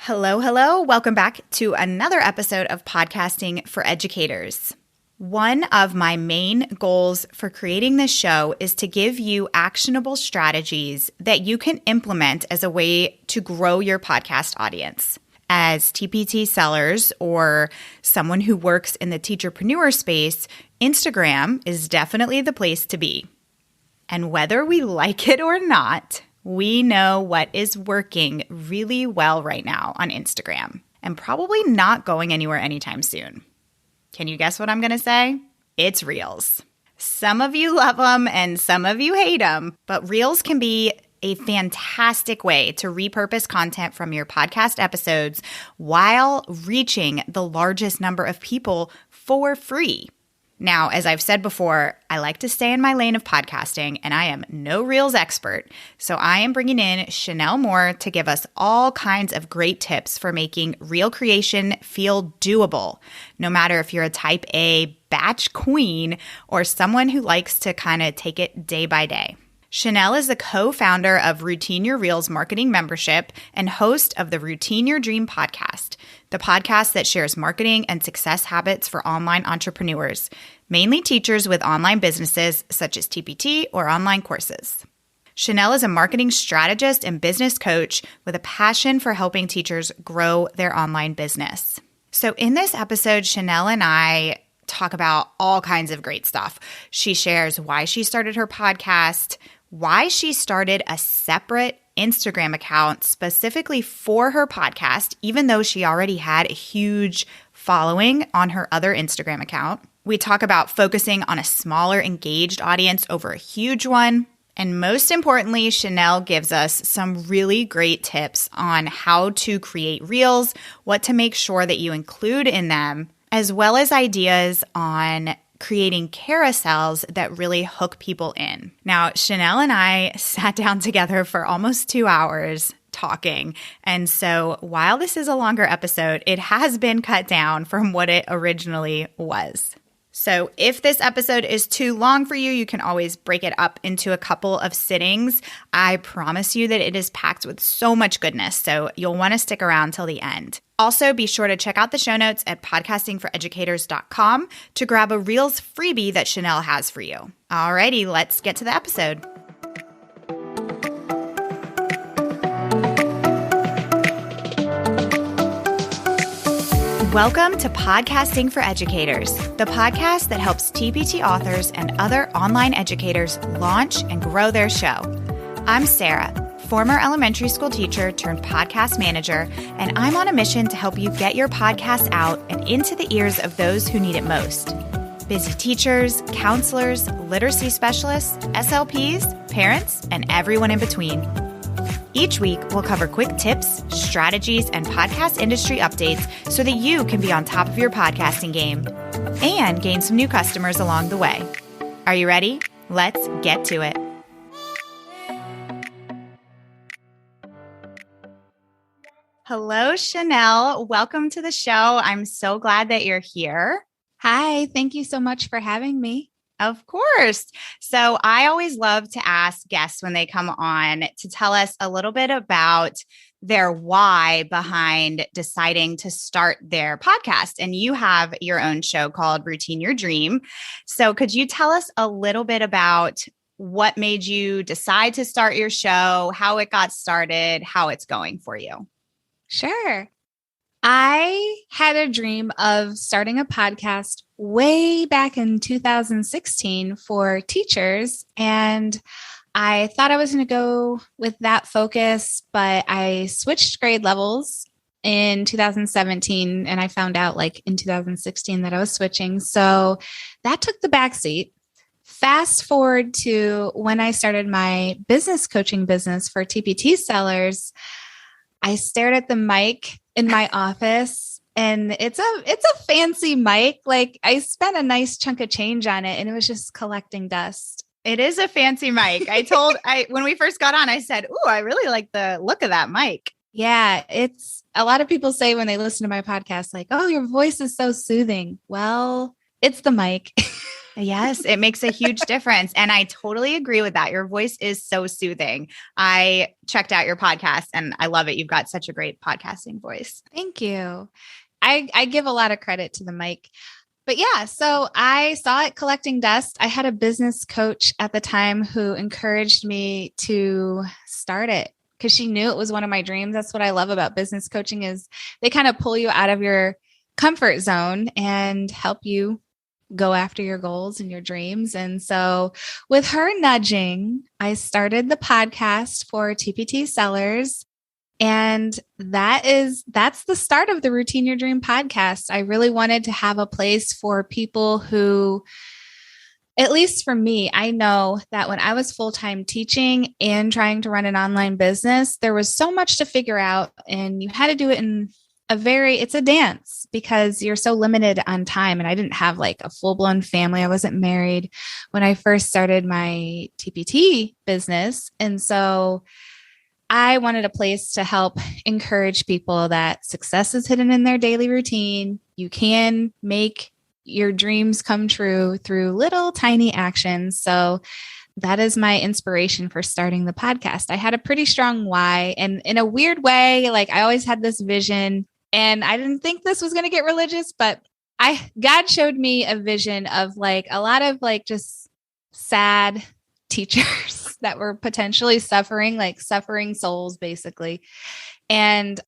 Hello, hello. Welcome back to another episode of Podcasting for Educators. One of my main goals for creating this show is to give you actionable strategies that you can implement as a way to grow your podcast audience. As TPT sellers or someone who works in the teacherpreneur space, Instagram is definitely the place to be. And whether we like it or not, we know what is working really well right now on Instagram and probably not going anywhere anytime soon. Can you guess what I'm going to say? It's Reels. Some of you love them and some of you hate them, but Reels can be a fantastic way to repurpose content from your podcast episodes while reaching the largest number of people for free. Now, as I've said before, I like to stay in my lane of podcasting, and I am no Reels expert, so I am bringing in Chynell Moore to give us all kinds of great tips for making reel creation feel doable, no matter if you're a type A batch queen or someone who likes to kind of take it day by day. Chynell is the co-founder of Routine Your Reels Marketing Membership and host of the Routine Your Dream podcast, the podcast that shares marketing and success habits for online entrepreneurs, mainly teachers with online businesses such as TPT or online courses. Chynell is a marketing strategist and business coach with a passion for helping teachers grow their online business. So in this episode, Chynell and I talk about all kinds of great stuff. She shares why she started her podcast, why she started a separate Instagram account specifically for her podcast, even though she already had a huge following on her other Instagram account. We talk about focusing on a smaller engaged audience over a huge one. And most importantly, Chynell gives us some really great tips on how to create reels, what to make sure that you include in them, as well as ideas on creating carousels that really hook people in. Now, Chynell and I sat down together for almost 2 hours talking. And so while this is a longer episode, it has been cut down from what it originally was. So if this episode is too long for you, you can always break it up into a couple of sittings. I promise you that it is packed with so much goodness, so you'll want to stick around till the end. Also, be sure to check out the show notes at podcastingforeducators.com to grab a Reels freebie that Chynell has for you. Alrighty, let's get to the episode. Welcome to Podcasting for Educators, the podcast that helps TPT authors and other online educators launch and grow their show. I'm Sarah, former elementary school teacher turned podcast manager, and I'm on a mission to help you get your podcast out and into the ears of those who need it most. Busy teachers, counselors, literacy specialists, SLPs, parents, and everyone in between. Each week, we'll cover quick tips, strategies, and podcast industry updates so that you can be on top of your podcasting game and gain some new customers along the way. Are you ready? Let's get to it. Hello, Chynell. Welcome to the show. I'm so glad that you're here. Hi, thank you so much for having me. Of course. So I always love to ask guests when they come on to tell us a little bit about their why behind deciding to start their podcast. And you have your own show called Routine Your Dream. So could you tell us a little bit about what made you decide to start your show, how it got started, how it's going for you? Sure. I had a dream of starting a podcast way back in 2016 for teachers, and I thought I was going to go with that focus, but I switched grade levels in 2017, and I found out in 2016 that I was switching. So that took the backseat. Fast forward to when I started my business coaching business for TPT sellers, I stared at the mic in my office, and it's a fancy mic. I spent a nice chunk of change on it, and it was just collecting dust. It is a fancy mic. When we first got on, I said, "Ooh, I really like the look of that mic." Yeah, it's a lot of people say when they listen to my podcast, oh, your voice is so soothing. Well, It's the mic. Yes, it makes a huge difference. And I totally agree with that. Your voice is so soothing. I checked out your podcast and I love it. You've got such a great podcasting voice. Thank you. I give a lot of credit to the mic. But yeah, so I saw it collecting dust. I had a business coach at the time who encouraged me to start it because she knew it was one of my dreams. That's what I love about business coaching is they kind of pull you out of your comfort zone and help you go after your goals and your dreams. And so with her nudging, I started the podcast for TPT sellers. And that's the start of the Routine Your Dream podcast. I really wanted to have a place for people who, at least for me, I know that when I was full-time teaching and trying to run an online business, there was so much to figure out and you had to do it in it's a dance because you're so limited on time. And I didn't have like a full-blown family. I wasn't married when I first started my TPT business. And so I wanted a place to help encourage people that success is hidden in their daily routine. You can make your dreams come true through little tiny actions. So that is my inspiration for starting the podcast. I had a pretty strong why. And in a weird way, like I always had this vision and I didn't think this was going to get religious, but God showed me a vision of like a lot of like just sad teachers that were potentially suffering, like suffering souls, basically, and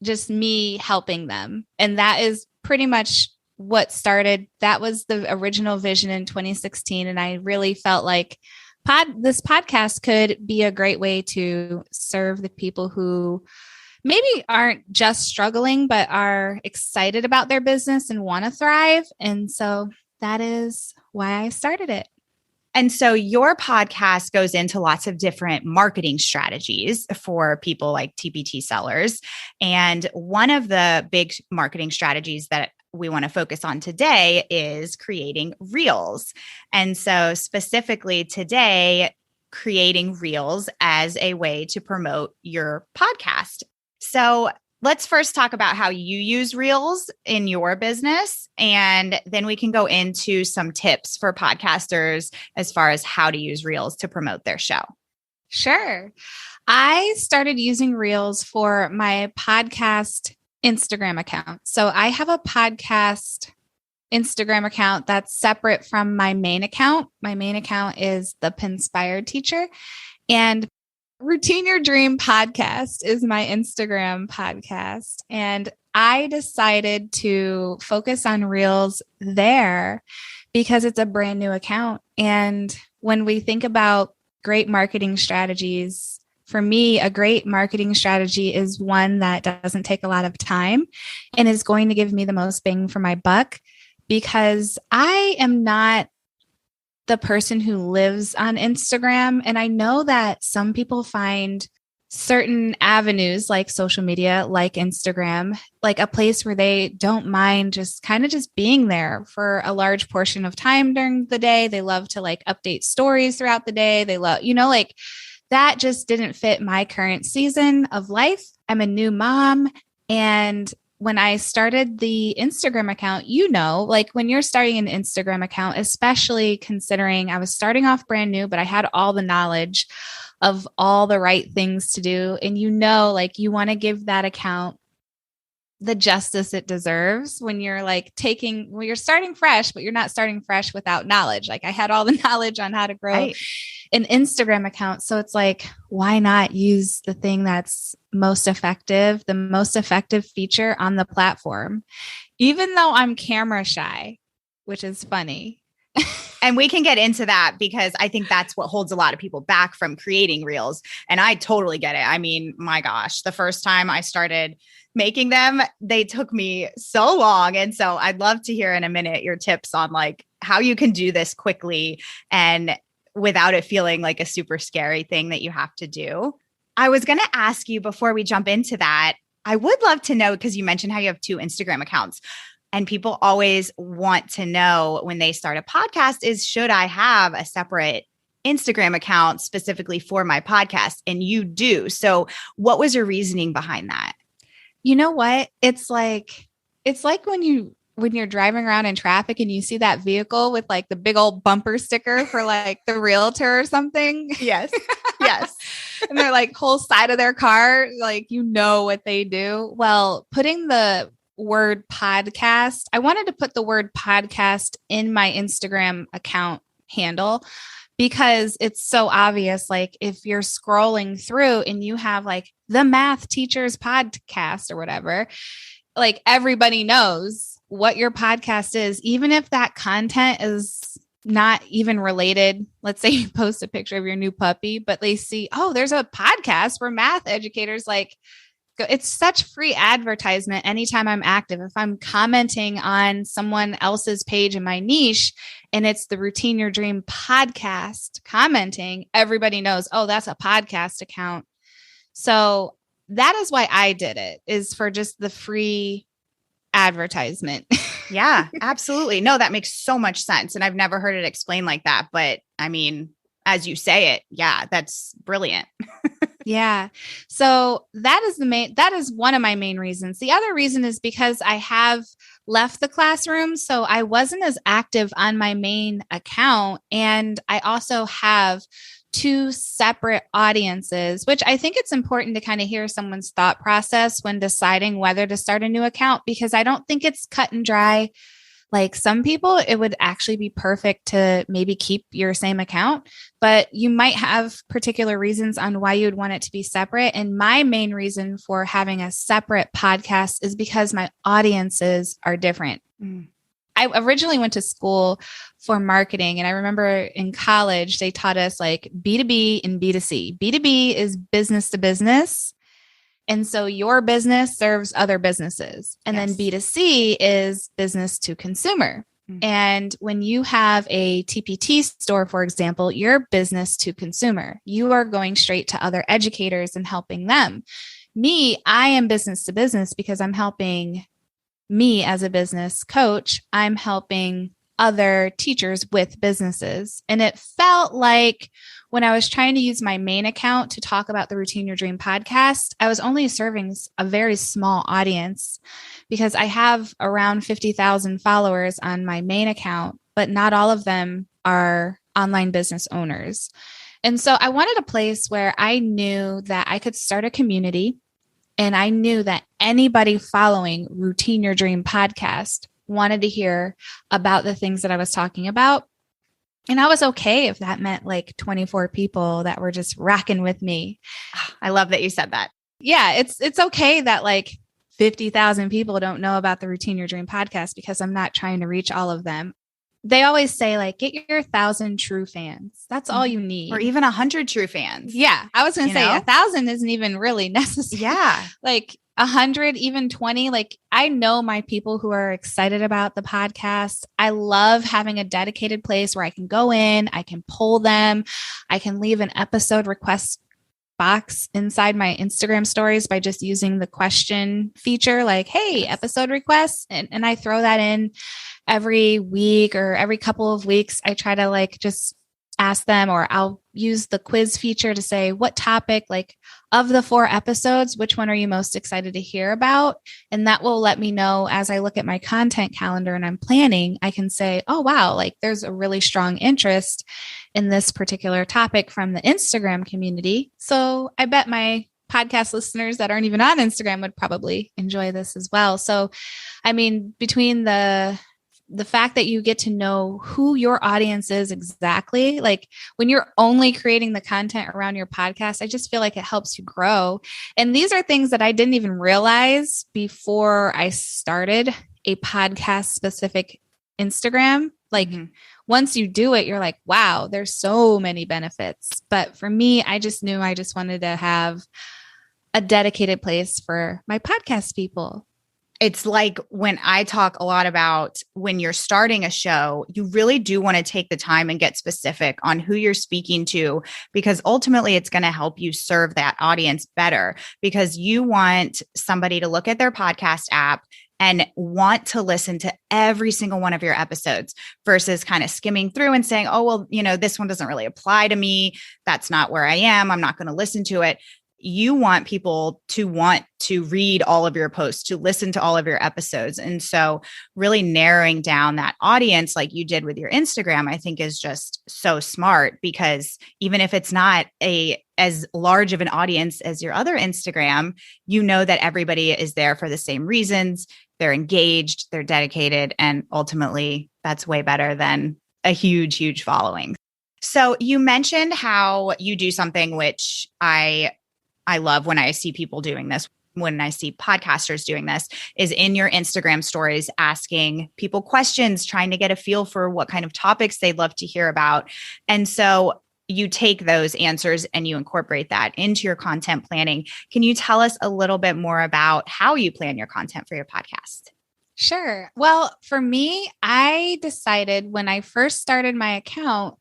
just me helping them. And that is pretty much what started. That was the original vision in 2016. And I really felt like this podcast could be a great way to serve the people who maybe aren't just struggling, but are excited about their business and want to thrive. And so that is why I started it. And so your podcast goes into lots of different marketing strategies for people like TPT sellers. And one of the big marketing strategies that we want to focus on today is creating reels. And so specifically today, creating reels as a way to promote your podcast. So let's first talk about how you use reels in your business, and then we can go into some tips for podcasters as far as how to use reels to promote their show. Sure. I started using reels for my podcast Instagram account. So I have a podcast Instagram account that's separate from my main account. My main account is the Pinspired Teacher, and Routine Your Dream podcast is my Instagram podcast. And I decided to focus on reels there because it's a brand new account. And when we think about great marketing strategies, for me, a great marketing strategy is one that doesn't take a lot of time and is going to give me the most bang for my buck, because I am not the person who lives on Instagram. And I know that some people find certain avenues like social media, like Instagram, like a place where they don't mind just kind of just being there for a large portion of time during the day. They love to like update stories throughout the day. They love, like that just didn't fit my current season of life. I'm a new mom. And when I started the Instagram account, like when you're starting an Instagram account, especially considering I was starting off brand new, but I had all the knowledge of all the right things to do. And like you want to give that account the justice it deserves when you're you're starting fresh, but you're not starting fresh without knowledge. Like I had all the knowledge on how to grow an Instagram account. So it's like, why not use the thing that's most effective, the most effective feature on the platform, even though I'm camera shy, which is funny. And we can get into that because I think that's what holds a lot of people back from creating reels. And I totally get it. I mean, my gosh, the first time I started making them, they took me so long. And so I'd love to hear in a minute your tips on like how you can do this quickly and without it feeling like a super scary thing that you have to do. I was going to ask you before we jump into that, I would love to know, because you mentioned how you have 2 Instagram accounts. And people always want to know when they start a podcast is, should I have a separate Instagram account specifically for my podcast? And you do. So what was your reasoning behind that? You know what? It's like when you when you're driving around in traffic and you see that vehicle with like the big old bumper sticker for like the realtor or something. Yes. Yes. And they're like whole side of their car, like, you know what they do. Well, putting the word podcast, I wanted to put the word podcast in my Instagram account handle because it's so obvious. Like if you're scrolling through and you have like the math teacher's podcast or whatever, like everybody knows what your podcast is, even if that content is not even related. Let's say you post a picture of your new puppy, but they see, oh, there's a podcast for math educators. Like it's such free advertisement anytime I'm active. If I'm commenting on someone else's page in my niche and it's the Routine Your Dream podcast commenting, everybody knows, oh, that's a podcast account. So that is why I did it, is for just the free advertisement. Yeah, absolutely. No, that makes so much sense. And I've never heard it explained like that. But I mean, as you say it, yeah, that's brilliant. Yeah. So that is one of my main reasons. The other reason is because I have left the classroom. So I wasn't as active on my main account. And I also have two separate audiences, which I think it's important to kind of hear someone's thought process when deciding whether to start a new account, because I don't think it's cut and dry. Like some people, it would actually be perfect to maybe keep your same account, but you might have particular reasons on why you would want it to be separate. And my main reason for having a separate podcast is because my audiences are different. I originally went to school for marketing. And I remember in college, they taught us like B2B and B2C. B2B is business to business. And so your business serves other businesses. And then B2C is business to consumer. And when you have a TPT store, for example, you're business to consumer. You are going straight to other educators and helping them. Me, I am business to business because I'm helping me as a business coach. I'm helping other teachers with businesses. And it felt like when I was trying to use my main account to talk about the Routine Your Dream podcast, I was only serving a very small audience because I have around 50,000 followers on my main account, but not all of them are online business owners. And so I wanted a place where I knew that I could start a community, and I knew that anybody following Routine Your Dream podcast wanted to hear about the things that I was talking about. And I was okay if that meant like 24 people that were just rocking with me. I love that you said that. Yeah, it's okay that like 50,000 people don't know about the Routine Your Dream podcast because I'm not trying to reach all of them. They always say like, get your 1,000 true fans. That's all you need. Or even 100 true fans. Yeah. I was going to say 1,000 isn't even really necessary. Yeah. Like 100, even 20. Like I know my people who are excited about the podcast. I love having a dedicated place where I can go in, I can poll them. I can leave an episode request box inside my Instagram stories by just using the question feature, like, hey, episode requests. And I throw that in every week or every couple of weeks. I try to like just ask them, or I'll use the quiz feature to say, what topic, like of the 4 episodes, which one are you most excited to hear about? And that will let me know as I look at my content calendar and I'm planning, I can say, oh, wow, like there's a really strong interest in this particular topic from the Instagram community. So I bet my podcast listeners that aren't even on Instagram would probably enjoy this as well. So, I mean, between the fact that you get to know who your audience is exactly, like when you're only creating the content around your podcast, I just feel like it helps you grow. And these are things that I didn't even realize before I started a podcast specific Instagram. Like once you do it, you're like, wow, there's so many benefits. But for me, I just knew I just wanted to have a dedicated place for my podcast people. It's like when I talk a lot about when you're starting a show, you really do want to take the time and get specific on who you're speaking to, because ultimately it's going to help you serve that audience better, because you want somebody to look at their podcast app and want to listen to every single one of your episodes versus kind of skimming through and saying, oh, well, this one doesn't really apply to me. That's not where I am. I'm not going to listen to it. you want people to want to read all of your posts, to listen to all of your episodes. And so really narrowing down that audience like you did with your Instagram, I think is just so smart, because even if it's not as large of an audience as your other Instagram, you know that everybody is there for the same reasons. They're engaged, they're dedicated, and ultimately that's way better than a huge, huge following. So you mentioned how you do something which I love when I see people doing this, when I see podcasters doing this, is in your Instagram stories, asking people questions, trying to get a feel for what kind of topics they'd love to hear about. And so you take those answers and you incorporate that into your content planning. Can you tell us a little bit more about how you plan your content for your podcast? Sure. Well, for me, I decided when I first started my account,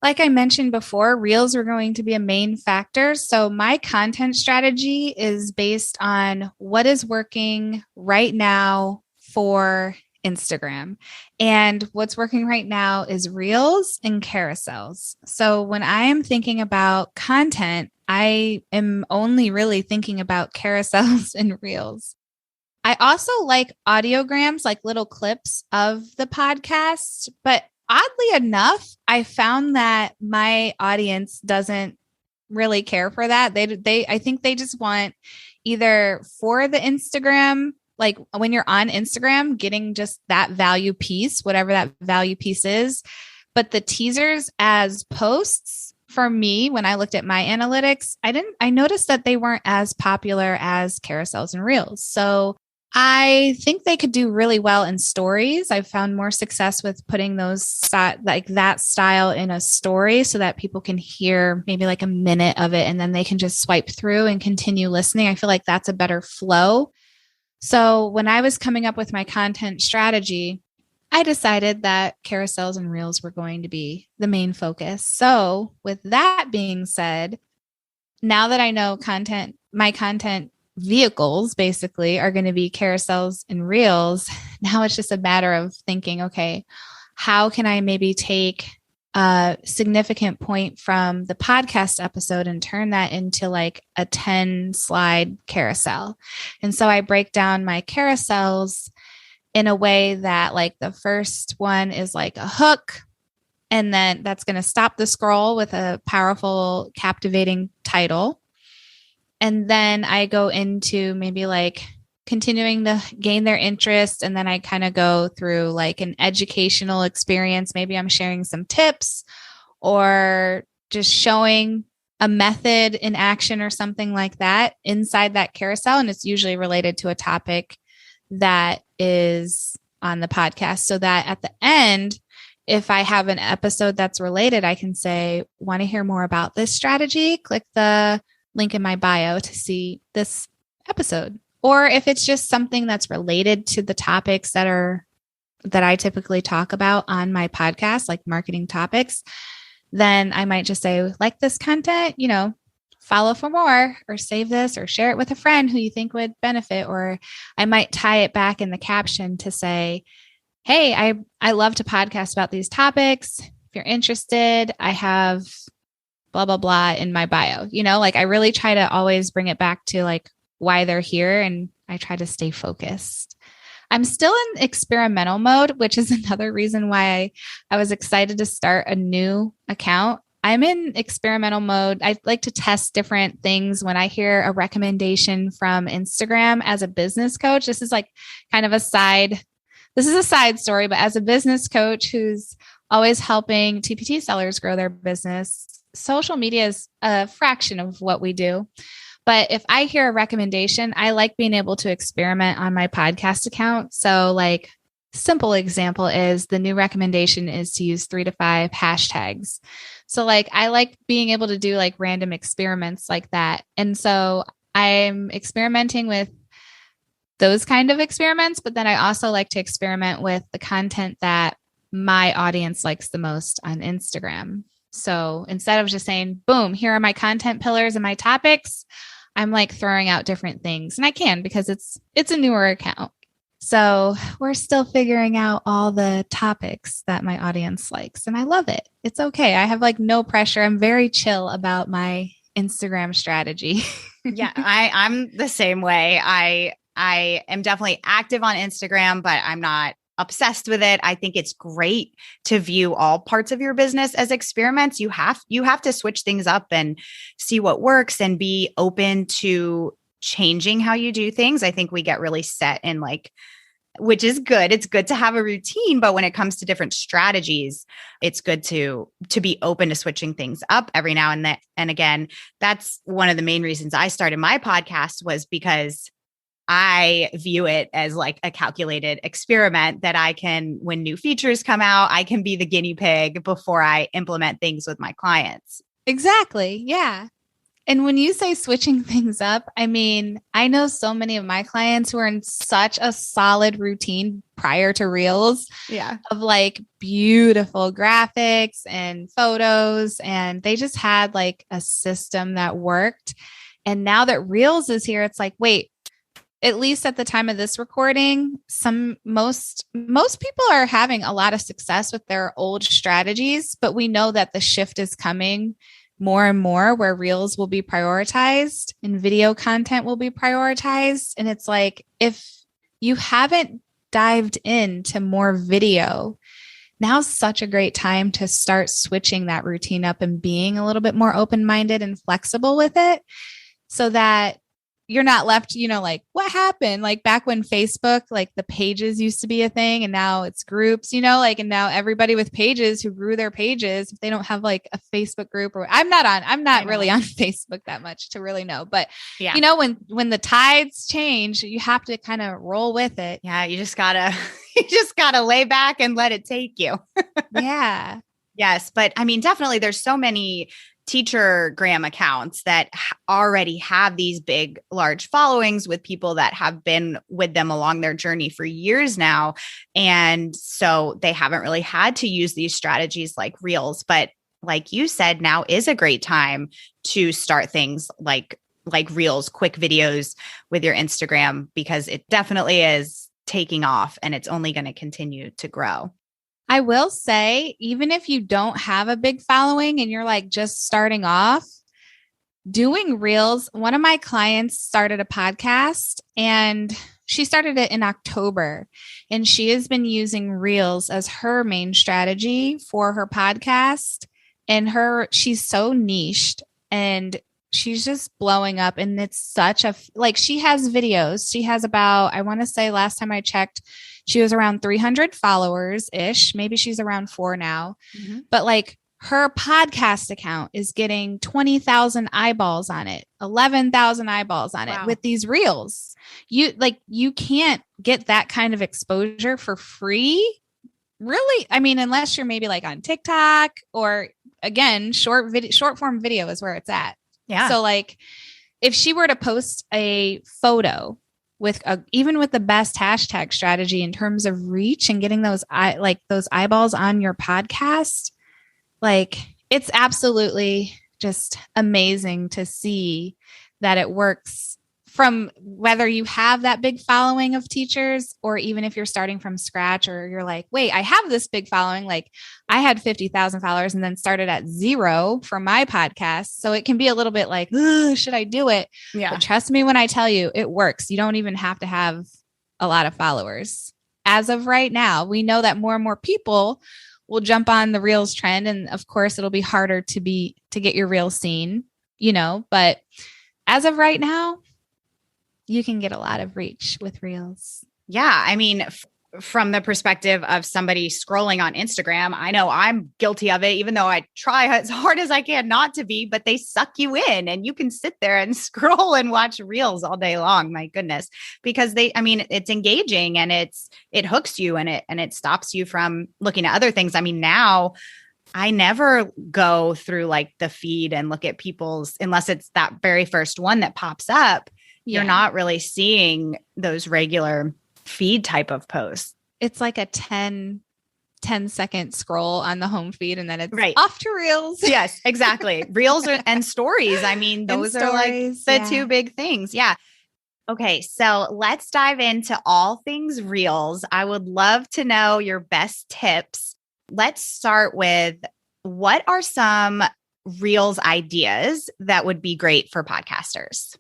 like I mentioned before, reels are going to be a main factor. So my content strategy is based on what is working right now for Instagram. And what's working right now is reels and carousels. So when I am thinking about content, I am only really thinking about carousels and reels. I also like audiograms, like little clips of the podcast, but oddly enough, I found that my audience doesn't really care for that. I think they just want either for the Instagram, like when you're on Instagram, getting just that value piece, whatever that value piece is. But the teasers as posts, for me, when I looked at my analytics, I noticed that they weren't as popular as carousels and reels. So I think they could do really well in stories. I've found more success with putting those like that style in a story so that people can hear maybe like a minute of it and then they can just swipe through and continue listening. I feel like that's a better flow. So when I was coming up with my content strategy, I decided that carousels and reels were going to be the main focus. So with that being said, now that I know my content vehicles basically are going to be carousels and reels. Now it's just a matter of thinking, okay, how can I maybe take a significant point from the podcast episode and turn that into like a 10 slide carousel? And so I break down my carousels in a way that like the first one is like a hook, and then that's going to stop the scroll with a powerful, captivating title. And then I go into maybe like continuing to gain their interest. And then I kind of go through like an educational experience. Maybe I'm sharing some tips or just showing a method in action or something like that inside that carousel. And it's usually related to a topic that is on the podcast, so that at the end, if I have an episode that's related, I can say, want to hear more about this strategy? Click the link in my bio to see this episode. Or if it's just something that's related to the topics that I typically talk about on my podcast, like marketing topics, then I might just say, like this content, follow for more, or save this, or share it with a friend who you think would benefit. Or I might tie it back in the caption to say, hey, I love to podcast about these topics. If you're interested, I have blah, blah, blah in my bio. Like I really try to always bring it back to like why they're here. And I try to stay focused. I'm still in experimental mode, which is another reason why I was excited to start a new account. I'm in experimental mode. I like to test different things. When I hear a recommendation from Instagram as a business coach, this is a side story, but as a business coach who's always helping TPT sellers grow their business, social media is a fraction of what we do. But if I hear a recommendation, I like being able to experiment on my podcast account. So like simple example is the new recommendation is to use 3 to 5 hashtags. So like, I like being able to do like random experiments like that. And so I'm experimenting with those kind of experiments, but then I also like to experiment with the content that my audience likes the most on Instagram. So instead of just saying, boom, here are my content pillars and my topics, I'm like throwing out different things. And I can, because it's a newer account. So we're still figuring out all the topics that my audience likes. And I love it. It's okay. I have like no pressure. I'm very chill about my Instagram strategy. Yeah, I'm the same way. I am definitely active on Instagram, but I'm not obsessed with it. I think it's great to view all parts of your business as experiments. You have to switch things up and see what works and be open to changing how you do things. I think we get really set in like, which is good. It's good to have a routine, but when it comes to different strategies, it's good to be open to switching things up every now and then. And again, that's one of the main reasons I started my podcast, was because I view it as like a calculated experiment that I can, when new features come out, I can be the guinea pig before I implement things with my clients. Exactly. Yeah. And when you say switching things up, I mean, I know so many of my clients who are in such a solid routine prior to Reels. Yeah. Of like beautiful graphics and photos. And they just had like a system that worked. And now that Reels is here, it's like, wait, at least at the time of this recording, most people are having a lot of success with their old strategies, but we know that the shift is coming more and more where Reels will be prioritized and video content will be prioritized. And it's like, if you haven't dived into more video, now's such a great time to start switching that routine up and being a little bit more open-minded and flexible with it, so that you're not left, like what happened? Like back when Facebook, like the pages used to be a thing and now it's groups, and now everybody with pages who grew their pages, if they don't have like a Facebook group, or I'm not really on Facebook that much to really know, but Yeah. When the tides change, you have to kind of roll with it. Yeah. You just gotta lay back and let it take you. Yeah. Yes. But I mean, definitely there's so many teacher gram accounts that already have these big, large followings with people that have been with them along their journey for years now. And so they haven't really had to use these strategies like Reels. But like you said, now is a great time to start things like Reels, quick videos with your Instagram, because it definitely is taking off and it's only going to continue to grow. I will say, even if you don't have a big following and you're like just starting off, doing Reels, one of my clients started a podcast and she started it in October, and she has been using Reels as her main strategy for her podcast. And she's so niched and she's just blowing up. And it's such she has videos. She has about, I want to say last time I checked, she was around 300 followers ish. Maybe she's around 4 now. Mm-hmm. But like her podcast account is getting 20,000 eyeballs on it, 11,000 eyeballs on it with these Reels. You can't get that kind of exposure for free. Really? I mean, unless you're maybe like on TikTok, or again, short form video is where it's at. Yeah. So like if she were to post a photo with even with the best hashtag strategy in terms of reach and getting those eyeballs on your podcast, like it's absolutely just amazing to see that it works, from whether you have that big following of teachers, or even if you're starting from scratch, or you're like, wait, I have this big following. Like I had 50,000 followers and then started at 0 for my podcast. So it can be a little bit like, should I do it? Yeah. But trust me when I tell you it works. You don't even have to have a lot of followers. As of right now, we know that more and more people will jump on the Reels trend. And of course it'll be harder to get your Reels seen, but as of right now, you can get a lot of reach with Reels. Yeah. I mean, from the perspective of somebody scrolling on Instagram, I know I'm guilty of it, even though I try as hard as I can not to be, but they suck you in and you can sit there and scroll and watch Reels all day long. My goodness, because it's engaging and it hooks you and it stops you from looking at other things. I mean, now I never go through like the feed and look at people's, unless it's that very first one that pops up. You're not really seeing those regular feed type of posts. It's like a 10-second scroll on the home feed and then it's off to Reels. Yes, exactly. Reels and stories. I mean, those are like the two big things. Yeah. Okay. So let's dive into all things Reels. I would love to know your best tips. Let's start with, what are some Reels ideas that would be great for podcasters.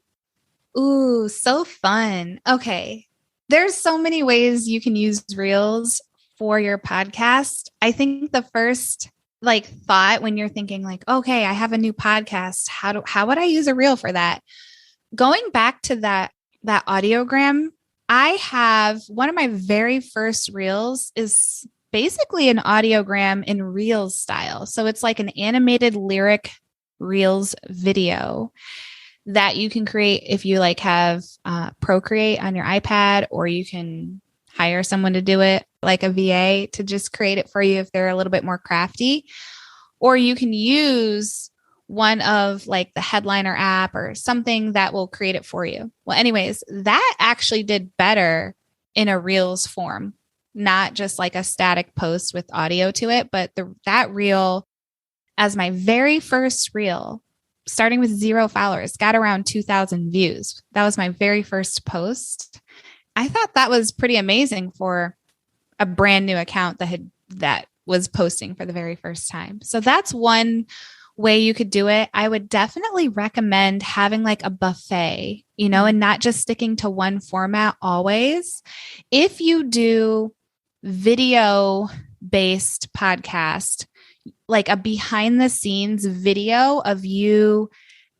Ooh, so fun. Okay. There's so many ways you can use Reels for your podcast. I think the first thought when you're thinking okay, I have a new podcast. How would I use a reel for that? Going back to that audiogram, I have one of my very first reels is basically an audiogram in Reels style. So it's like an animated lyric Reels video that you can create if you have Procreate on your iPad, or you can hire someone to do it, like a VA, to just create it for you if they're a little bit more crafty. Or you can use one of the Headliner app or something that will create it for you. Well, anyways, that actually did better in a Reels form, not just a static post with audio to it, but that reel as my very first reel, starting with 0 followers, got around 2,000 views. That was my very first post. I thought that was pretty amazing for a brand new account that was posting for the very first time. So that's one way you could do it. I would definitely recommend having a buffet, and not just sticking to one format always. If you do video based podcast, a behind the scenes video of you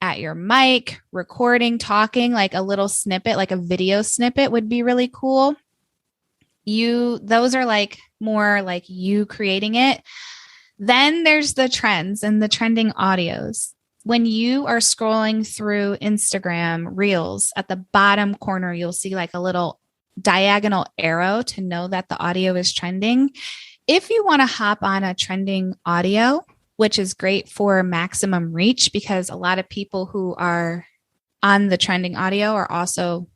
at your mic, recording, talking, a little snippet, a video snippet would be really cool. Those are more you creating it. Then there's the trends and the trending audios. When you are scrolling through Instagram Reels, at the bottom corner, you'll see a little diagonal arrow to know that the audio is trending. If you want to hop on a trending audio, which is great for maximum reach, because a lot of people who are on the trending audio are also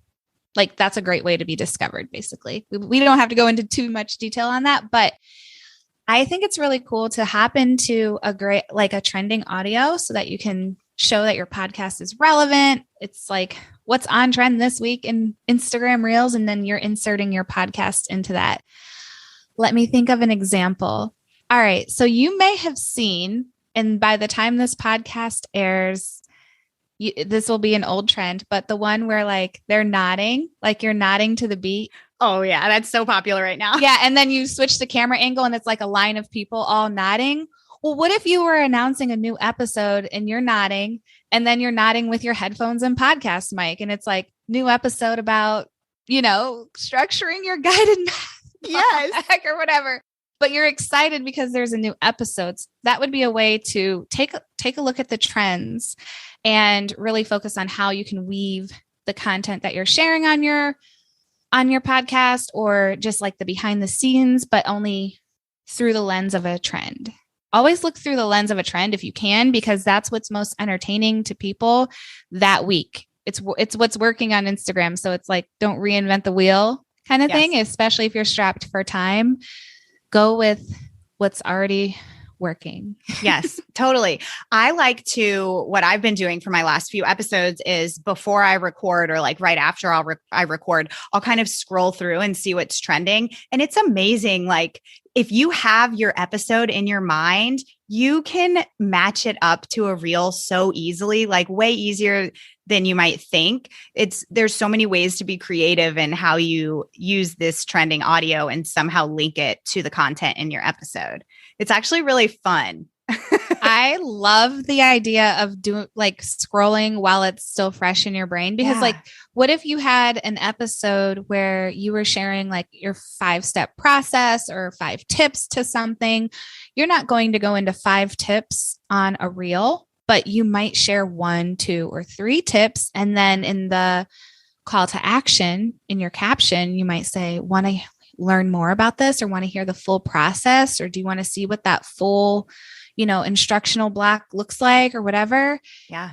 that's a great way to be discovered, basically. We don't have to go into too much detail on that, but I think it's really cool to hop into a trending audio so that you can show that your podcast is relevant. It's what's on trend this week in Instagram Reels, and then you're inserting your podcast into that. Let me think of an example. All right. So you may have seen, and by the time this podcast airs, this will be an old trend, but the one where they're nodding, you're nodding to the beat. Oh yeah. That's so popular right now. Yeah. And then you switch the camera angle and it's a line of people all nodding. Well, what if you were announcing a new episode and you're nodding, and then you're nodding with your headphones and podcast mic, and it's new episode about, structuring your guided yes, or whatever, but you're excited because there's a new episode. That would be a way to take a look at the trends and really focus on how you can weave the content that you're sharing on your podcast, or just the behind the scenes, but only through the lens of a trend. Always look through the lens of a trend if you can, because that's what's most entertaining to people that week. It's what's working on Instagram. So it's don't reinvent the wheel kind of thing, especially if you're strapped for time. Go with what's already working. Yes, totally. What I've been doing for my last few episodes is before I record, or right after I record, I'll kind of scroll through and see what's trending. And it's amazing. If you have your episode in your mind, you can match it up to a reel so easily, way easier than you might think. There's so many ways to be creative in how you use this trending audio and somehow link it to the content in your episode. It's actually really fun. I love the idea of doing scrolling while it's still fresh in your brain, because what if you had an episode where you were sharing your 5-step process or 5 tips to something? You're not going to go into 5 tips on a reel, but you might share 1, 2, or 3 tips. And then in the call to action in your caption, you might say, want to learn more about this, or want to hear the full process, or do you want to see what that full instructional block looks like, or whatever. Yeah.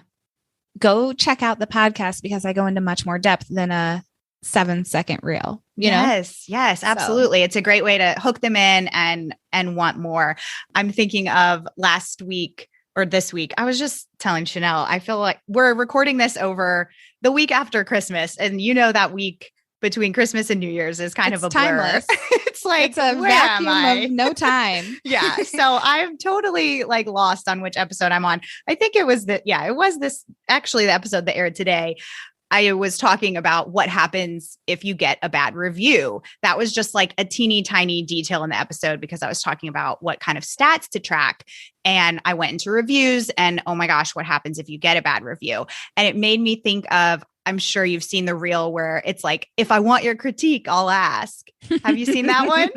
Go check out the podcast, because I go into much more depth than a 7-second reel. Yes, absolutely. So. It's a great way to hook them in and want more. I'm thinking of last week or this week. I was just telling Chynell, I feel like we're recording this over the week after Christmas, and that week between Christmas and New Year's is kind of a timeless. blur. It's like, it's a where am I? vacuum of no time. Yeah. So I'm totally like lost on which episode I'm on. I think it was it was this actually the episode that aired today. I was talking about what happens if you get a bad review. That was just like a teeny tiny detail in the episode because I was talking about what kind of stats to track. And I went into reviews and oh my gosh, what happens if you get a bad review? And it made me think of, I'm sure you've seen the reel where it's like, if I want your critique, I'll ask. Have you seen that one?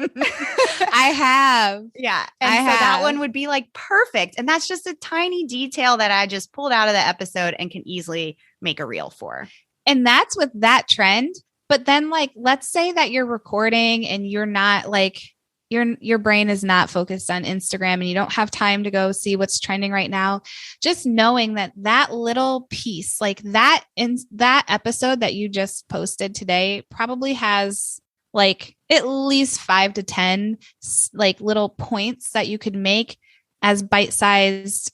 I have. Yeah. And that one would be like perfect. And that's just a tiny detail that I just pulled out of the episode and can easily make a reel for. And that's with that trend. But then like, let's say that you're recording and you're not like, your brain is not focused on Instagram and you don't have time to go see what's trending right now. Just knowing that little piece, like that in that episode that you just posted today probably has like at least 5 to 10 like little points that you could make as bite-sized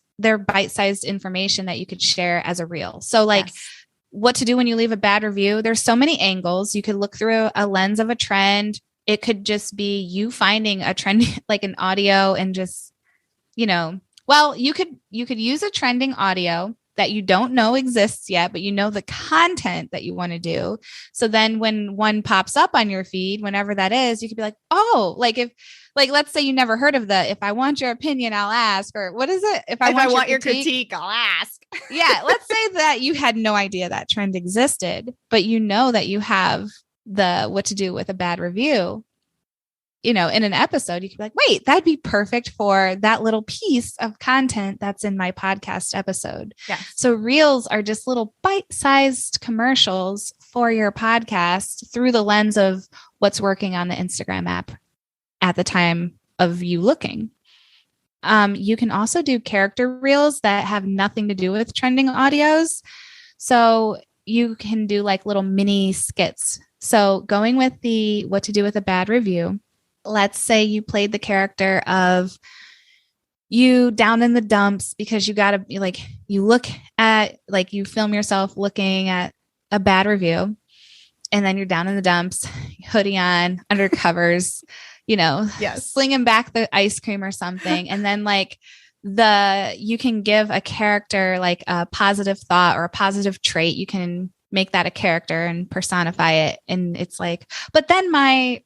information that you could share as a reel. So like, yes. What to do when you leave a bad review. There's so many angles. You could look through a lens of a trend. It could just be you finding a trend, like an audio and just, you could use a trending audio that you don't know exists yet, but you know the content that you want to do. So then when one pops up on your feed, whenever that is, you could be like, oh, let's say you never heard of if I want your opinion, I'll ask, or what is it? If I want your critique, I'll ask. Yeah. Let's say that you had no idea that trend existed, but you know that you have the what to do with a bad review, in an episode, you could be like, wait, that'd be perfect for that little piece of content that's in my podcast episode. Yeah. So reels are just little bite-sized commercials for your podcast through the lens of what's working on the Instagram app at the time of you looking. You can also do character reels that have nothing to do with trending audios. So you can do like little mini skits. So going with the what to do with a bad review, let's say you played the character of you down in the dumps because you got to like, you look at like you film yourself looking at a bad review and then you're down in the dumps, hoodie on, under covers, yes. slinging back the ice cream or something. And then like you can give a character like a positive thought or a positive trait. You can make that a character and personify it. And it's like, but then my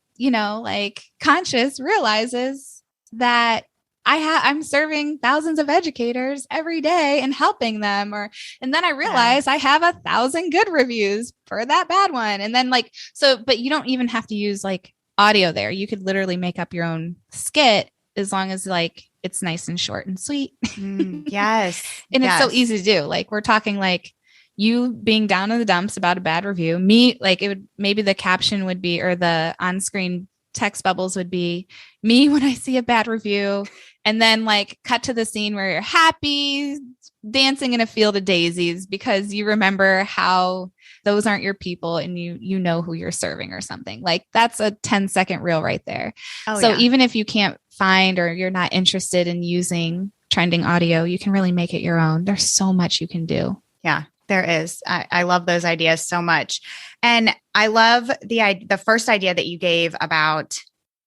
conscious realizes that I'm serving thousands of educators every day and helping them, and then I realize I have 1,000 good reviews for that bad one. And then but you don't even have to use like audio there. You could literally make up your own skit as long as like it's nice and short and sweet. Yes. And it's so easy to do. Like we're talking like you being down in the dumps about a bad review, me, like it would, maybe the caption would be, or the on-screen text bubbles would be me when I see a bad review. And then like cut to the scene where you're happy dancing in a field of daisies because you remember how those aren't your people and you know who you're serving or something. Like that's a 10-second reel right there. Oh, so even if you can't find or you're not interested in using trending audio, you can really make it your own. There's so much you can do. Yeah. There is. I love those ideas so much. And I love the first idea that you gave about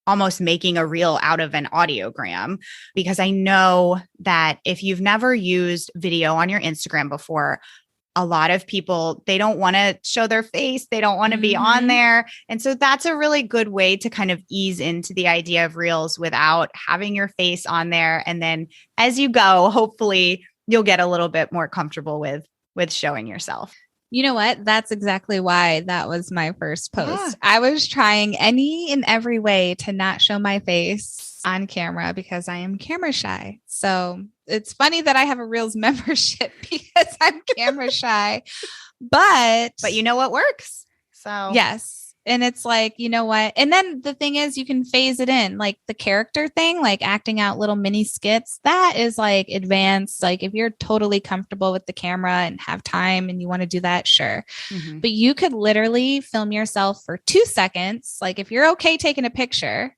almost making a reel out of an audiogram, because I know that if you've never used video on your Instagram before, a lot of people, they don't want to show their face. They don't want to be on there. And so that's a really good way to kind of ease into the idea of reels without having your face on there. And then as you go, hopefully you'll get a little bit more comfortable with showing yourself. You know what? That's exactly why that was my first post. Yeah. I was trying any and every way to not show my face on camera because I am camera shy. So it's funny that I have a Reels membership because I'm camera shy, but you know what works. So yes. And it's like, you know what? And then the thing is, you can phase it in, like the character thing, like acting out little mini skits. That is like advanced. Like if you're totally comfortable with the camera and have time and you want to do that, sure. Mm-hmm. But you could literally film yourself for 2 seconds. Like if you're okay taking a picture,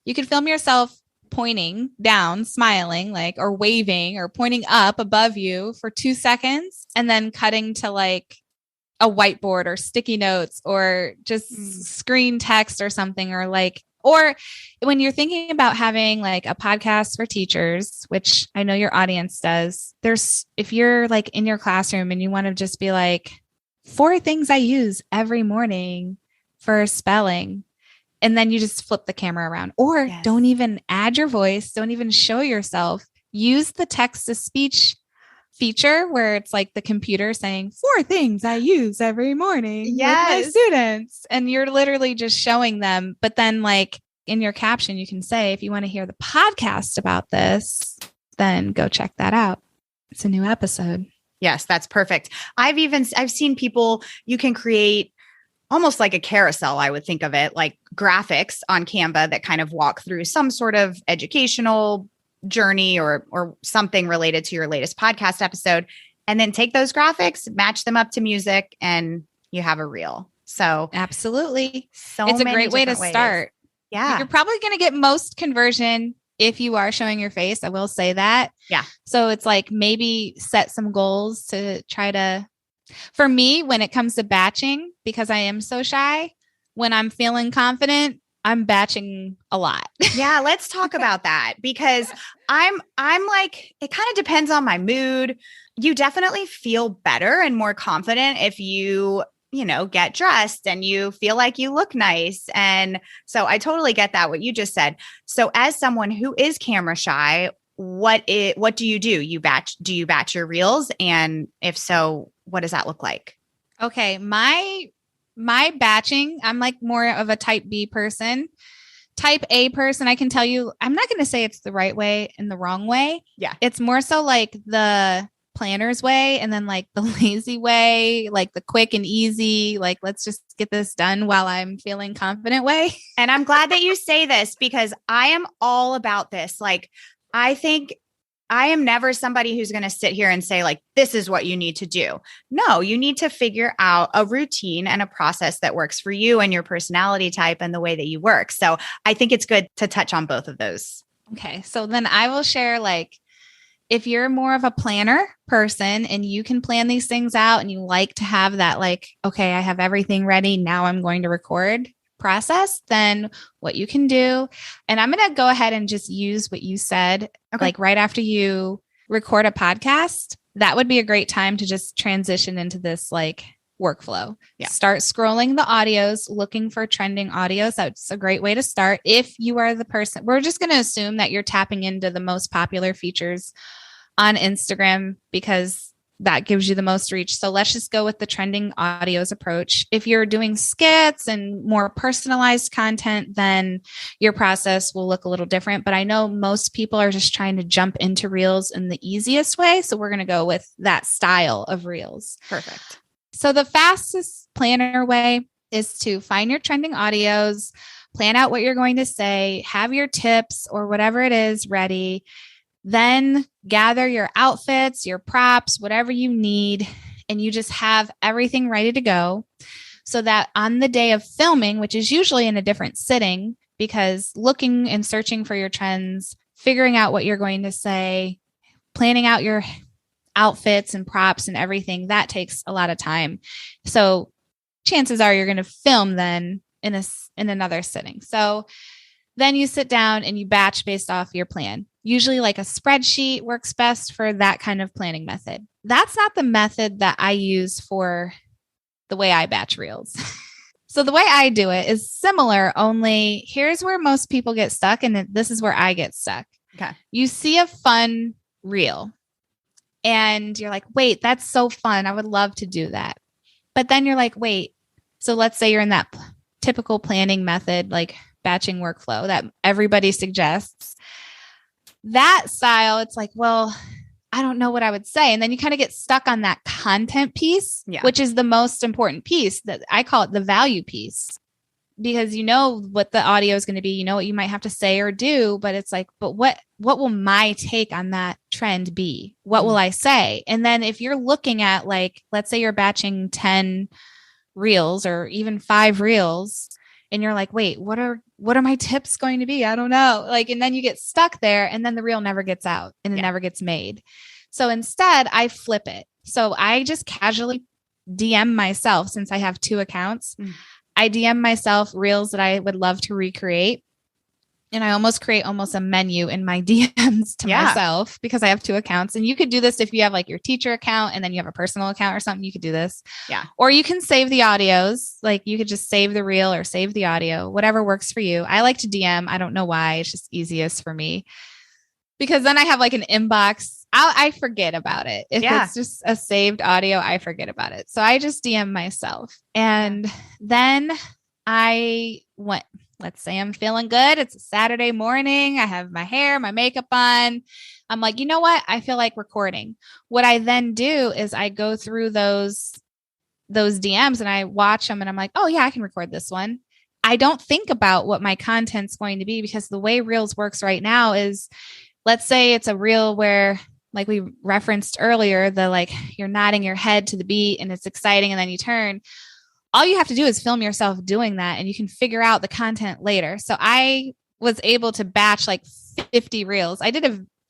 you could film yourself pointing down, smiling, like, or waving or pointing up above you for 2 seconds and then cutting to like a whiteboard or sticky notes or just screen text or something, or when you're thinking about having like a podcast for teachers, which I know your audience does, if you're like in your classroom and you want to just be like 4 things I use every morning for spelling, and then you just flip the camera around, or don't even add your voice, don't even show yourself, use the text to speech feature where it's like the computer saying 4 things I use every morning with my students. And you're literally just showing them. But then like in your caption, you can say, if you want to hear the podcast about this, then go check that out. It's a new episode. Yes, that's perfect. I've seen people, you can create almost like a carousel, I would think of it, like graphics on Canva that kind of walk through some sort of educational journey or something related to your latest podcast episode, and then take those graphics, match them up to music, and you have a reel. So absolutely. It's a great way to start. Yeah. You're probably going to get most conversion if you are showing your face. I will say that. Yeah. So it's like maybe set some goals to try to, for me, when it comes to batching, because I am so shy, when I'm feeling confident, I'm batching a lot. Yeah, let's talk about that, because I'm like, it kind of depends on my mood. You definitely feel better and more confident if you get dressed and you feel like you look nice. And so I totally get that, what you just said. So as someone who is camera shy, what do you do? Do you batch your reels? And if so, what does that look like? Okay. My batching, I'm like more of a type B person. Type A person, I can tell you, I'm not going to say it's the right way and the wrong way. Yeah. It's more so like the planner's way, and then like the lazy way, like the quick and easy, like let's just get this done while I'm feeling confident way. And I'm glad that you say this, because I am all about this. Like, I think I am never somebody who's going to sit here and say like, this is what you need to do. No, you need to figure out a routine and a process that works for you and your personality type and the way that you work. So I think it's good to touch on both of those. Okay. So then I will share, like, if you're more of a planner person and you can plan these things out and you like to have that, like, okay, I have everything ready, now I'm going to record process, then what you can do, and I'm going to go ahead and just use what you said, like right after you record a podcast, that would be a great time to just transition into this like workflow. Yeah. Start scrolling the audios, looking for trending audios. That's a great way to start. If you are the person, we're just going to assume that you're tapping into the most popular features on Instagram because that gives you the most reach. So let's just go with the trending audios approach. If you're doing skits and more personalized content, then your process will look a little different. But I know most people are just trying to jump into reels in the easiest way. So we're going to go with that style of reels. Perfect. So the fastest planner way is to find your trending audios, plan out what you're going to say, have your tips or whatever it is ready. Then gather your outfits, your props, whatever you need, and you just have everything ready to go so that on the day of filming, which is usually in a different sitting, because looking and searching for your trends, figuring out what you're going to say, planning out your outfits and props and everything, that takes a lot of time. So chances are you're going to film then in another sitting. So then you sit down and you batch based off your plan. Usually like a spreadsheet works best for that kind of planning method. That's not the method that I use for the way I batch reels. So the way I do it is similar, only here's where most people get stuck. And this is where I get stuck. Okay. You see a fun reel and you're like, wait, that's so fun. I would love to do that. But then you're like, wait, so let's say you're in that typical planning method, like batching workflow that everybody suggests. That style, it's like, well, I don't know what I would say. And then you kind of get stuck on that content piece, which is the most important piece. That I call it the value piece, because you know what the audio is going to be, you know what you might have to say or do, but it's like, but what will my take on that trend be? What will I say? And then if you're looking at, like, let's say you're batching 10 reels or even 5 reels, and you're like, wait, what are my tips going to be? I don't know. Like, and then you get stuck there and then the reel never gets out and it never gets made. So instead I flip it. So I just casually DM myself, since I have 2 accounts. I DM myself reels that I would love to recreate. And I create a menu in my DMs to myself, because I have 2 accounts. And you could do this if you have like your teacher account and then you have a personal account or something, you could do this. Yeah. Or you can save the audios. Like you could just save the reel or save the audio, whatever works for you. I like to DM. I don't know why. It's just easiest for me, because then I have like an inbox. I forget about it. If it's just a saved audio, I forget about it. So I just DM myself. And then let's say I'm feeling good. It's a Saturday morning. I have my hair, my makeup on. I'm like, you know what? I feel like recording. What I then do is I go through those DMs and I watch them and I'm like, oh yeah, I can record this one. I don't think about what my content's going to be, because the way Reels works right now is, let's say it's a reel where, like we referenced earlier, you're nodding your head to the beat and it's exciting and then you turn. All you have to do is film yourself doing that and you can figure out the content later. So I was able to batch like 50 reels. I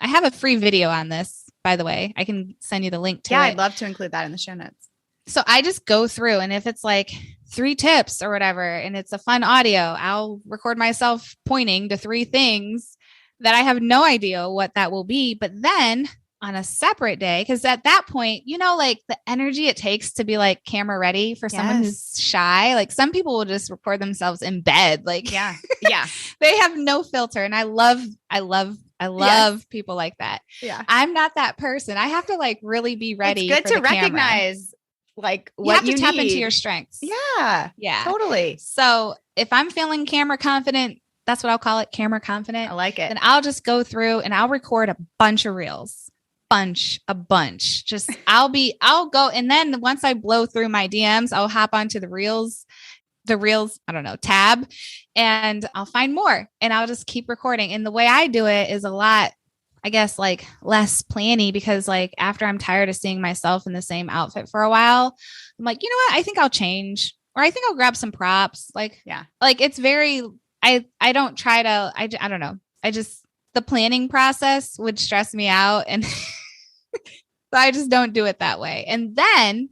have a free video on this, by the way. I can send you the link to it. Yeah, I'd love to include that in the show notes. So I just go through, and if it's like 3 tips or whatever, and it's a fun audio, I'll record myself pointing to 3 things that I have no idea what that will be. But then on a separate day, because at that point, like the energy it takes to be like camera ready for someone who's shy. Like some people will just record themselves in bed. Like, yeah. They have no filter. And I love people like that. Yeah. I'm not that person. I have to like really be ready. It's good to recognize like what you have to tap into your strengths. Yeah. Yeah. Totally. So if I'm feeling camera confident, that's what I'll call it, camera confident. I like it. And I'll just go through and I'll record a bunch of reels. A bunch. Just I'll go. And then once I blow through my DMs, I'll hop onto the reels, I don't know, tab, and I'll find more and I'll just keep recording. And the way I do it is a lot, I guess, like less planny, because like after I'm tired of seeing myself in the same outfit for a while, I'm like, you know what? I think I'll change, or I think I'll grab some props. Like, yeah, like it's very, I don't try to, I don't know. The planning process would stress me out. And so I just don't do it that way. And then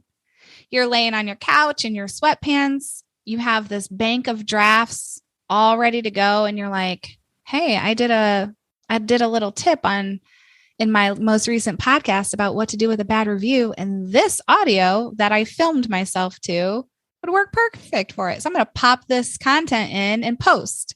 you're laying on your couch in your sweatpants. You have this bank of drafts all ready to go. And you're like, hey, I did a little tip in my most recent podcast about what to do with a bad review. And this audio that I filmed myself to would work perfect for it. So I'm going to pop this content in and post.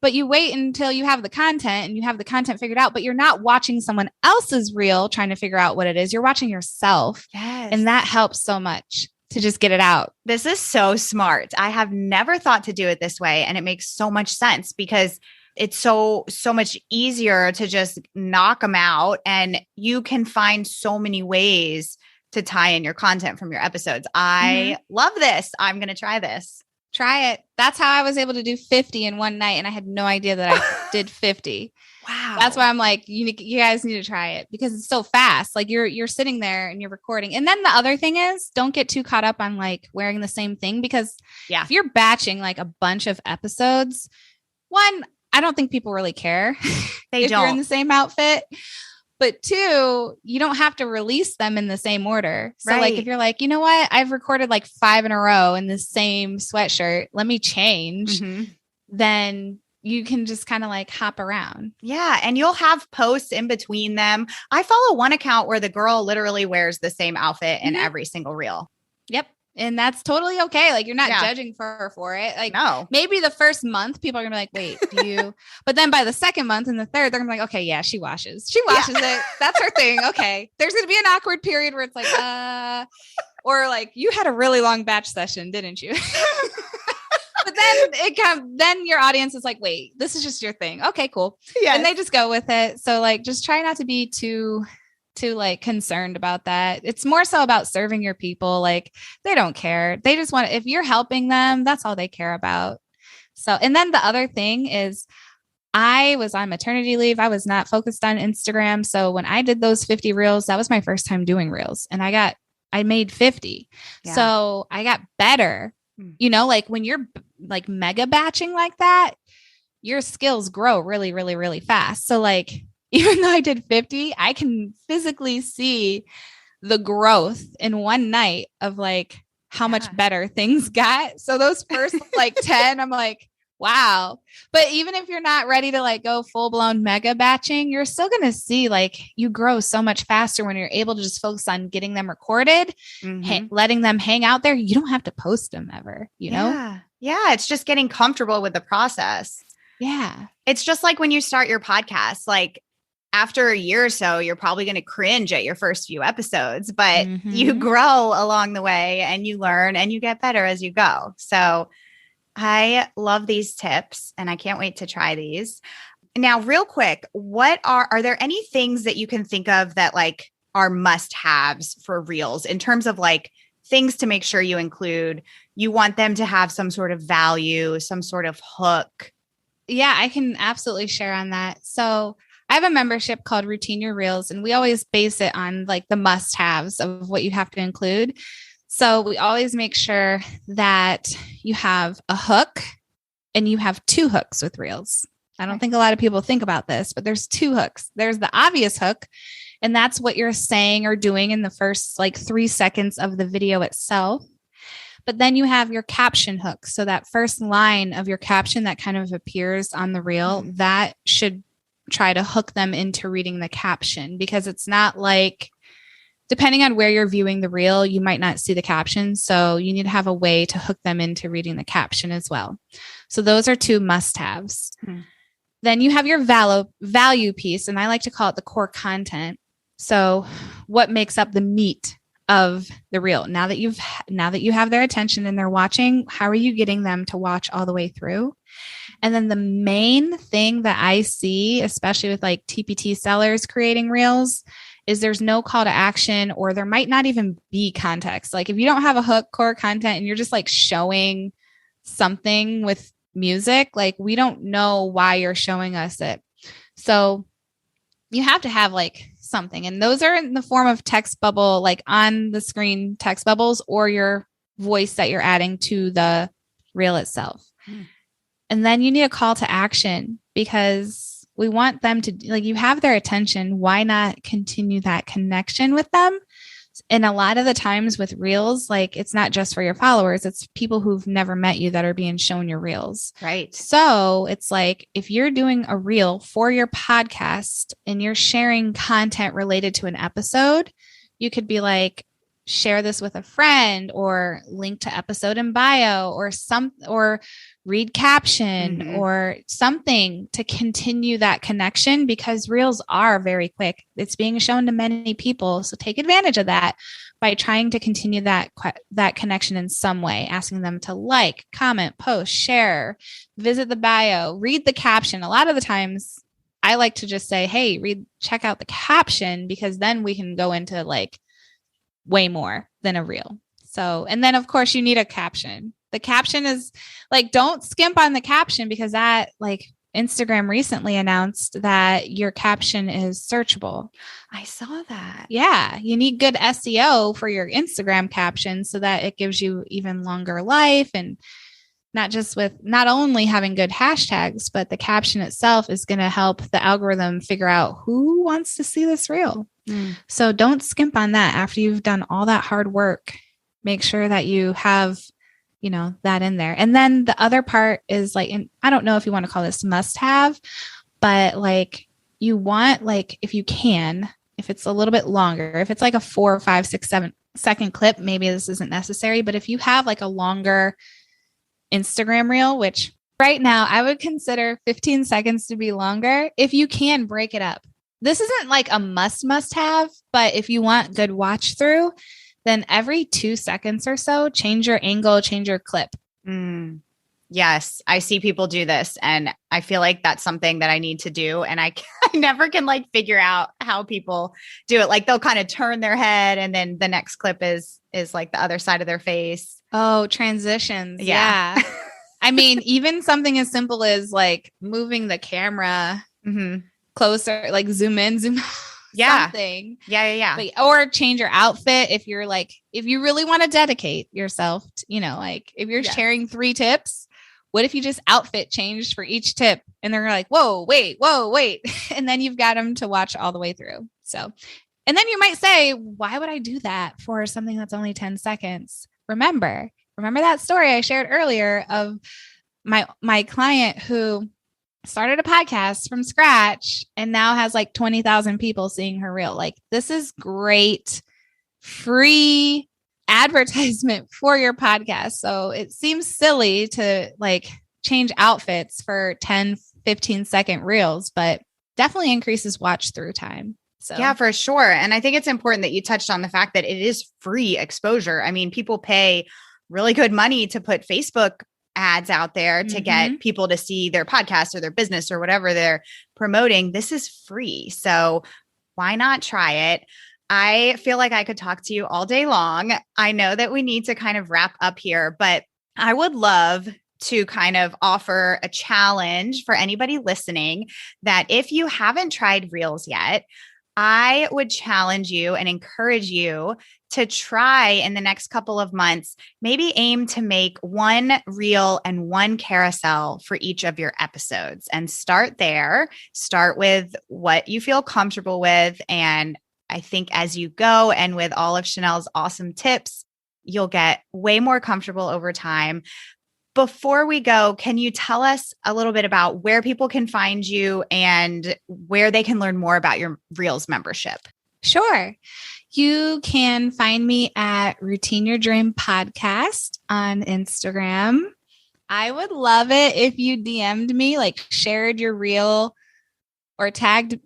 But you wait until you have the content and you have the content figured out, but you're not watching someone else's reel trying to figure out what it is. You're watching yourself. Yes. And that helps so much to just get it out. This is so smart. I have never thought to do it this way. And it makes so much sense, because it's so much easier to just knock them out, and you can find so many ways to tie in your content from your episodes. I love this. I'm going to try this. Try it. That's how I was able to do 50 in one night. And I had no idea that I did 50. Wow. That's why I'm like, you guys need to try it, because it's so fast. Like you're sitting there and you're recording. And then the other thing is, don't get too caught up on like wearing the same thing, because if you're batching like a bunch of episodes, one, I don't think people really care if you're in the same outfit. But 2, you don't have to release them in the same order. So like, if you're like, you know what, I've recorded like 5 in a row in the same sweatshirt, let me change. Then you can just kind of like hop around. Yeah. And you'll have posts in between them. I follow one account where the girl literally wears the same outfit in every single reel. Yep. And that's totally okay. Like you're not judging her for it. Like no. Maybe the first month people are gonna be like, wait, do you? But then by the second month and the third, they're gonna be like, okay, yeah, she washes it. That's her thing. Okay. There's gonna be an awkward period where it's like, or like you had a really long batch session, didn't you? But then your audience is like, wait, this is just your thing. Okay, cool. Yeah. And they just go with it. So like, just try not to be too like concerned about that. It's more so about serving your people. Like they don't care. They just want, if you're helping them, that's all they care about. So, and then the other thing is I was on maternity leave. I was not focused on Instagram. So when I did those 50 reels, that was my first time doing reels, and I made 50. Yeah. So I got better, like when you're like mega batching like that, your skills grow really, really, really fast. So like, even though I did 50, I can physically see the growth in one night of like how much better things got. So those first like 10, I'm like, wow. But even if you're not ready to like go full blown mega batching, you're still going to see like you grow so much faster when you're able to just focus on getting them recorded, letting them hang out there. You don't have to post them ever, you know? Yeah. It's just getting comfortable with the process. Yeah. It's just like when you start your podcast, like after a year or so, you're probably going to cringe at your first few episodes, but you grow along the way and you learn and you get better as you go. So I love these tips and I can't wait to try these. Now, real quick, are there any things that you can think of that like are must-haves for reels in terms of like things to make sure you include? You want them to have some sort of value, some sort of hook. Yeah, I can absolutely share on that. So I have a membership called Routine Your Reels, and we always base it on like the must-haves of what you have to include. So we always make sure that you have a hook and you have 2 hooks with reels. I don't think a lot of people think about this, but there's 2 hooks. There's the obvious hook, and that's what you're saying or doing in the first like 3 seconds of the video itself. But then you have your caption hook. So that first line of your caption that kind of appears on the reel, that should try to hook them into reading the caption, because it's not like, depending on where you're viewing the reel, you might not see the caption. So you need to have a way to hook them into reading the caption as well. So those are 2 must-haves. Then you have your value piece, and I like to call it the core content. So what makes up the meat of the reel? Now that you have their attention and they're watching, how are you getting them to watch all the way through? And then the main thing that I see, especially with like TPT sellers creating reels, is there's no call to action, or there might not even be context. Like if you don't have a hook, core content, and you're just like showing something with music, like we don't know why you're showing us it. So you have to have like something, and those are in the form of text bubble, like on the screen text bubbles, or your voice that you're adding to the reel itself. And then you need a call to action, because we want them to, like, you have their attention. Why not continue that connection with them? And a lot of the times with reels, like it's not just for your followers, it's people who've never met you that are being shown your reels. Right. So it's like, if you're doing a reel for your podcast and you're sharing content related to an episode, you could be like, share this with a friend, or link to episode in bio, or read caption or something to continue that connection, because reels are very quick. It's being shown to many people. So take advantage of that by trying to continue that connection in some way, asking them to like, comment, post, share, visit the bio, read the caption. A lot of the times I like to just say, hey, check out the caption, because then we can go into like way more than a reel. So, and then of course you need a caption. The caption is like, don't skimp on the caption, because that, like, Instagram recently announced that your caption is searchable. I saw that. Yeah. You need good SEO for your Instagram caption so that it gives you even longer life, and not only having good hashtags, but the caption itself is going to help the algorithm figure out who wants to see this reel. So don't skimp on that. After you've done all that hard work, make sure that you have, that in there. And then the other part is like, and I don't know if you want to call this must have, but like you want, like, if you can, if it's a little bit longer, if it's like a 4, 5, 6, 7 second clip, maybe this isn't necessary. But if you have like a longer Instagram reel, which right now I would consider 15 seconds to be longer, if you can break it up. This isn't like a must have, but if you want good watch through, then every 2 seconds or so, change your angle, change your clip. Yes, I see people do this, and I feel like that's something that I need to do. And I never can like figure out how people do it. Like they'll kind of turn their head, and then the next clip is like the other side of their face. Oh, transitions. Yeah. I mean, even something as simple as like moving the camera closer, like zoom in, zoom out. Something. Yeah. Like, or change your outfit if you're like, if you really want to dedicate yourself to, like if you're sharing 3 tips, what if you just outfit changed for each tip? And they're like, whoa, wait. And then you've got them to watch all the way through. So, And then you might say, why would I do that for something that's only 10 seconds? Remember that story I shared earlier of my client who started a podcast from scratch and now has like 20,000 people seeing her reel. Like, this is great free advertisement for your podcast. So it seems silly to like change outfits for 10, 15-second reels, but definitely increases watch through time. So yeah, for sure. And I think it's important that you touched on the fact that it is free exposure. I mean, people pay really good money to put Facebook ads out there to get people to see their podcast or their business or whatever they're promoting. This is free. So why not try it? I feel like I could talk to you all day long. I know that we need to kind of wrap up here, but I would love to kind of offer a challenge for anybody listening that if you haven't tried Reels yet, I would challenge you and encourage you to try in the next couple of months, maybe aim to make one reel and one carousel for each of your episodes and start there. Start with what you feel comfortable with. And I think as you go and with all of Chynell's awesome tips, you'll get way more comfortable over time. Before we go, can you tell us a little bit about where people can find you and where they can learn more about your Reels membership? Sure. You can find me at Routine Your Dream Podcast on Instagram. I would love it if you DM'd me, like shared your reel or tagged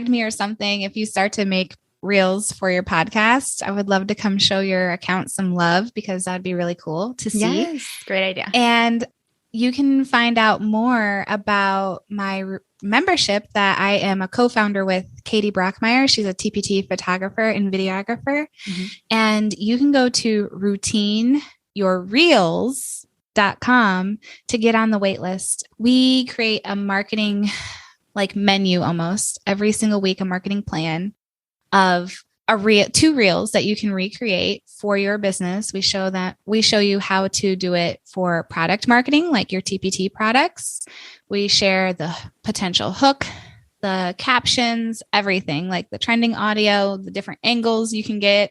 me or something. If you start to make reels for your podcast, I would love to come show your account some love because that'd be really cool to see. Yes, great idea. And you can find out more about my membership that I am a co-founder with Katie Brockmeyer. She's a TPT photographer and videographer. And you can go to routineyourreels.com to get on the wait list. We create a marketing like menu almost every single week, a marketing plan of two reels that you can recreate for your business. We show you how to do it for product marketing, like your TPT products. We share the potential hook, the captions, everything, like the trending audio, the different angles you can get,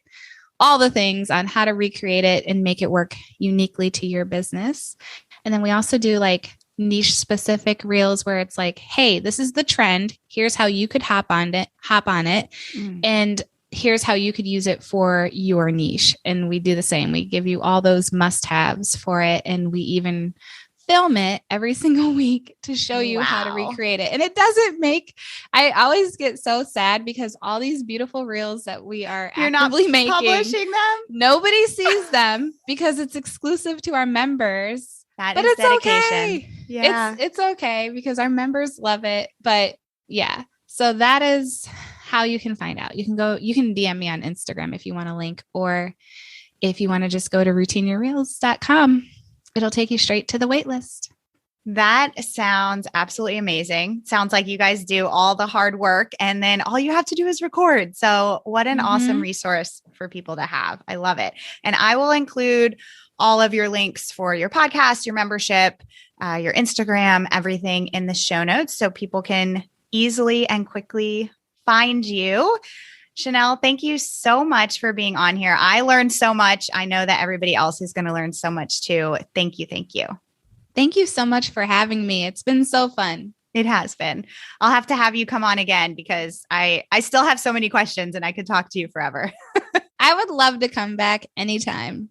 all the things on how to recreate it and make it work uniquely to your business. And then we also do like niche specific reels where it's like, hey, this is the trend. Here's how you could hop on it. And here's how you could use it for your niche. And we do the same. We give you all those must-haves for it. And we even film it every single week to show you how to recreate it. And it doesn't I always get so sad because all these beautiful reels that we are actively making, publishing them. Nobody sees them because it's exclusive to our members. But it's dedication. Okay. Yeah. It's okay because our members love it. But yeah, so that is how you can find out. You can DM me on Instagram if you want a link, or if you want to just go to routineyourreels.com, it'll take you straight to the wait list. That sounds absolutely amazing. Sounds like you guys do all the hard work and then all you have to do is record. So what an awesome resource for people to have. I love it. And I will include all of your links for your podcast, your membership, your Instagram, everything in the show notes so people can easily and quickly find you. Chynell, thank you so much for being on here. I learned so much. I know that everybody else is going to learn so much too. Thank you. Thank you. Thank you so much for having me. It's been so fun. It has been. I'll have to have you come on again because I still have so many questions and I could talk to you forever. I would love to come back anytime.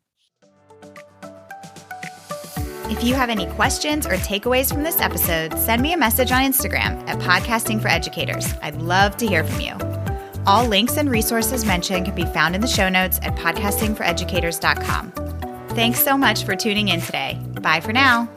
If you have any questions or takeaways from this episode, send me a message on Instagram at Podcasting for Educators. I'd love to hear from you. All links and resources mentioned can be found in the show notes at podcastingforeducators.com. Thanks so much for tuning in today. Bye for now.